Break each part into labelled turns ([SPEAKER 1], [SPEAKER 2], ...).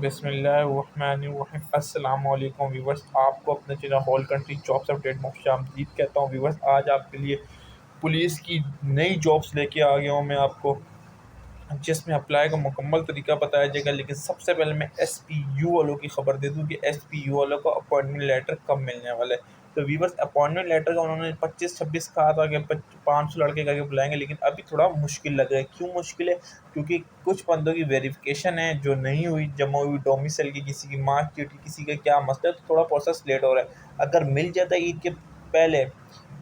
[SPEAKER 1] बिस्मिल्लाहिर्रहमानिर्रहीम। अस्सलाम वालेकुम व्यूवर्स, आपको अपने channel whole country jobs update में खुशामदीद कहता हूँ। व्यूवर्स, आज आपके लिए पुलिस की नई जॉब्स लेके आ गया हूँ मैं आपको, जिसमें अप्लाई का मुकम्मल तरीका बताया जाएगा। लेकिन सबसे पहले मैं SPU वालों की खबर दे दूं कि SPU वालों को अपॉइंटमेंट लेटर कब मिलने वाला है। तो वीवर्स, अपॉइंटमेंट लेटर का उन्होंने 25-26 कहा था कि 500 लड़के करके बुलाएंगे, लेकिन अभी थोड़ा मुश्किल लग रहा है। क्यों मुश्किल है? क्योंकि कुछ बंदों की वेरिफिकेशन है जो नहीं हुई, जमा हुई डोमिसाइल की, किसी की मार्कशीट की, किसी का क्या मसला है, तो थोड़ा प्रोसेस लेट हो रहा है। अगर मिल जाता है ईद के पहले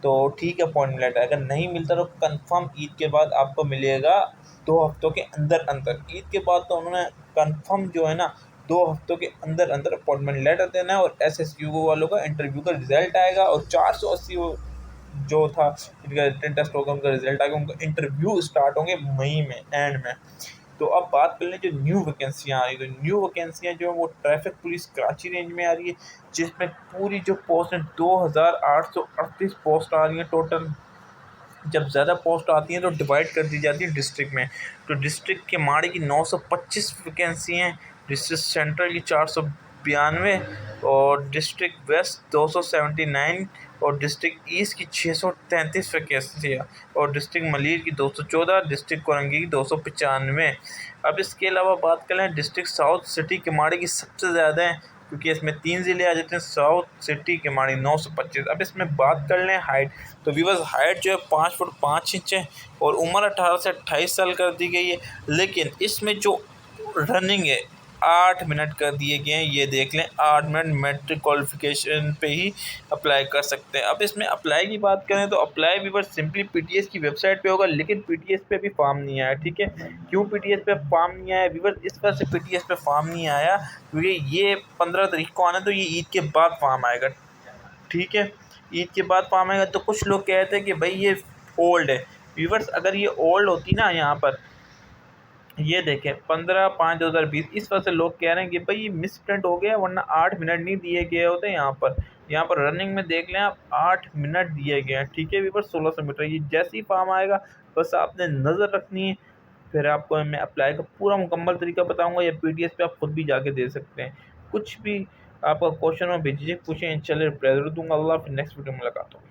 [SPEAKER 1] तो ठीक है अपॉइंटमेंट लेटर, अगर नहीं मिलता तो कंफर्म ईद के बाद आपको मिलेगा 2 हफ्तों के अंदर अंदर। ईद के बाद तो उन्होंने कंफर्म जो है ना 2 हफ्तों के अंदर अंदर अपॉइंटमेंट लेटर देना है, और SSU वालों का इंटरव्यू का रिजल्ट आएगा, और 480 जो था इनका रिटन टेस्ट होगा, उनका रिजल्ट आएगा, उनका इंटरव्यू स्टार्ट होंगे मई में एंड में। तो अब बात कर लें जो न्यू वैकेंसियाँ आ रही है, तो न्यू वैकेंसियाँ जो है वो ट्रैफिक पुलिस कराची रेंज में आ रही है, जिसमें पूरी जो पोस्ट है 2838 पोस्ट आ रही है टोटल। जब ज़्यादा पोस्ट आती हैं तो डिवाइड कर दी जाती है डिस्ट्रिक्ट में। तो डिस्ट्रिक्ट के माड़े की 925 वैकेंसी हैं, डिस्ट्रिक्ट सेंट्रल की 492, और डिस्ट्रिक्ट वेस्ट 279, और डिस्ट्रिक्ट ईस्ट की 633 वैकेंसी है, और डिस्ट्रिक्ट मलीर की 214, डिस्ट्रिक्ट कोरंगी की 295। अब इसके अलावा बात करें डिस्ट्रिक्ट साउथ सिटी के माड़े की सबसे ज़्यादा है, क्योंकि इसमें 3 ज़िले आ जाते हैं। साउथ सिटी के माड़ी 925। अब इसमें बात कर लें हाइट, तो वीवर्स हाइट जो है 5 फुट 5 इंच है, और उम्र 18 से 28 साल कर दी गई है। लेकिन इसमें जो रनिंग है 8 मिनट कर दिए गए हैं, ये देख लें 8 मिनट मैट्रिक क्वालिफिकेशन पे ही अप्लाई कर सकते हैं। अब इसमें अप्लाई की बात करें तो अप्लाई वीवर सिंपली PTS की वेबसाइट पे होगा, लेकिन PTS पे अभी फॉर्म नहीं आया। ठीक है, क्यों PTS पे फॉर्म नहीं आया वीवर? इस वजह से PTS पे फॉर्म नहीं आया क्योंकि ये 15 तारीख को आना, तो ये ईद के बाद फॉर्म आएगा। ठीक है, ईद के बाद फॉर्म आएगा। तो कुछ लोग कहते हैं कि भाई ये ओल्ड है। व्यूवर्स, अगर ये ओल्ड होती ना, यहाँ पर ये देखें 15/5/2020, इस वजह से लोग कह रहे हैं कि भाई ये मिस प्रिंट हो गया, वरना 8 मिनट नहीं दिए गए होते यहाँ पर रनिंग में देख लें आप 8 मिनट दिए गए हैं। ठीक है व्यूवर्स, 1600 मीटर। ये जैसे ही फॉर्म आएगा बस आपने नज़र रखनी है, फिर आपको मैं अप्लाई का पूरा मुकम्मल तरीका बताऊंगा, या PTS पे आप खुद भी जाके दे सकते हैं। कुछ भी आपका क्वेश्चन हो भेजिए, पूछें, इंशाल्लाह रिप्लाई ज़रूर दूंगा। अल्लाह, फिर नेक्स्ट वीडियो में मुलाकात होगी।